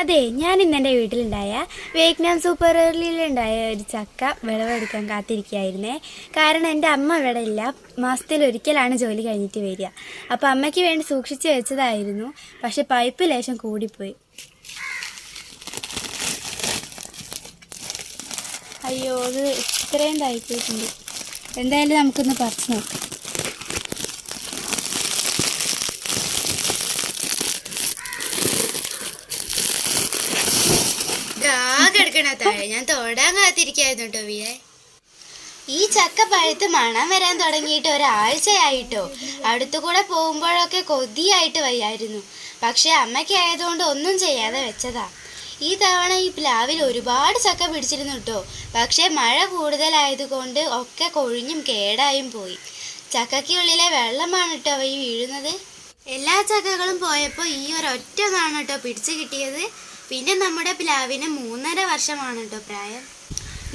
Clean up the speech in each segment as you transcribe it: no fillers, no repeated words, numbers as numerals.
അതെ, ഞാൻ ഇന്ന് എൻ്റെ വീട്ടിലുണ്ടായ വിയറ്റ്നാം സൂപ്പർ ഏർലിയിലുണ്ടായ ഒരു ചക്ക വിളവെടുക്കാൻ കാത്തിരിക്കുകയായിരുന്നേ. കാരണം എൻ്റെ അമ്മ ഇവിടെ ഇല്ല, മാസത്തിലൊരിക്കലാണ് ജോലി കഴിഞ്ഞിട്ട് വരിക. അപ്പോൾ അമ്മയ്ക്ക് വേണ്ടി സൂക്ഷിച്ച് വെച്ചതായിരുന്നു. പക്ഷെ പൈപ്പ് ലേശം കൂടിപ്പോയി. അയ്യോ, അത് ഇത്രയും തായിപ്പോയിട്ടുണ്ട്. എന്തായാലും നമുക്കൊന്ന് പറിച്ച് നോക്കാം. ഞാൻ തൊടാൻ കാത്തിരിക്കായിരുന്നു കേട്ടോ വീരെ. ഈ ചക്ക പഴുത്ത് മണം വരാൻ തുടങ്ങിയിട്ട് ഒരാഴ്ചയായിട്ടോ. അടുത്തുകൂടെ പോകുമ്പോഴൊക്കെ കൊതിയായിട്ട് വയ്യായിരുന്നു. പക്ഷെ അമ്മയ്ക്കായതുകൊണ്ട് ഒന്നും ചെയ്യാതെ വെച്ചതാ. ഈ തവണ ഈ പ്ലാവിൽ ഒരുപാട് ചക്ക പിടിച്ചിരുന്നു കേട്ടോ. പക്ഷെ മഴ കൂടുതലായതുകൊണ്ട് ഒക്കെ കൊഴിഞ്ഞും കേടായും പോയി. ചക്കയ്ക്കുള്ളിലെ വെള്ളമാണ് കേട്ടോ അവ ഈ വീഴുന്നത്. എല്ലാ ചക്കകളും പോയപ്പോൾ ഈ ഒരൊറ്റ ഒന്നാണ് കേട്ടോ പിടിച്ചു കിട്ടിയത്. പിന്നെ നമ്മുടെ പ്ലാവിന് 3.5 വർഷമാണ് കേട്ടോ പ്രായം.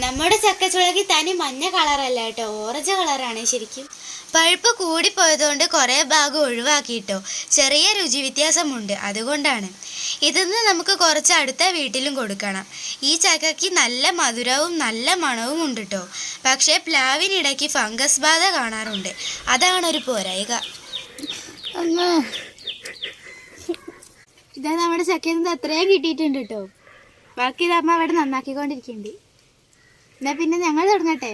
നമ്മുടെ ചക്കച്ചുളകി തനി മഞ്ഞ കളറല്ല കേട്ടോ, ഓറഞ്ച് കളറാണ് ശരിക്കും. പഴുപ്പ് കൂടിപ്പോയതുകൊണ്ട് കുറേ ഭാഗം ഒഴിവാക്കിയിട്ടോ. ചെറിയ രുചി വ്യത്യാസമുണ്ട്, അതുകൊണ്ടാണ്. ഇതിന്ന് നമുക്ക് കുറച്ച് അടുത്ത വീട്ടിലും കൊടുക്കണം. ഈ ചക്കയ്ക്ക് നല്ല മധുരവും നല്ല മണവും ഉണ്ട് കേട്ടോ. പക്ഷേ പ്ലാവിനിടയ്ക്ക് ഫംഗസ് ബാധ കാണാറുണ്ട്, അതാണൊരു പോരായിക. ഇതാ നമ്മുടെ ചക്കയിൽ നിന്ന് അത്രയും കിട്ടിയിട്ടുണ്ട് കേട്ടോ. ബാക്കി ഇതമ്മ അവിടെ നന്നാക്കിക്കൊണ്ടിരിക്കുന്നുണ്ട്. എന്നാൽ പിന്നെ ഞങ്ങൾ തുടങ്ങട്ടെ.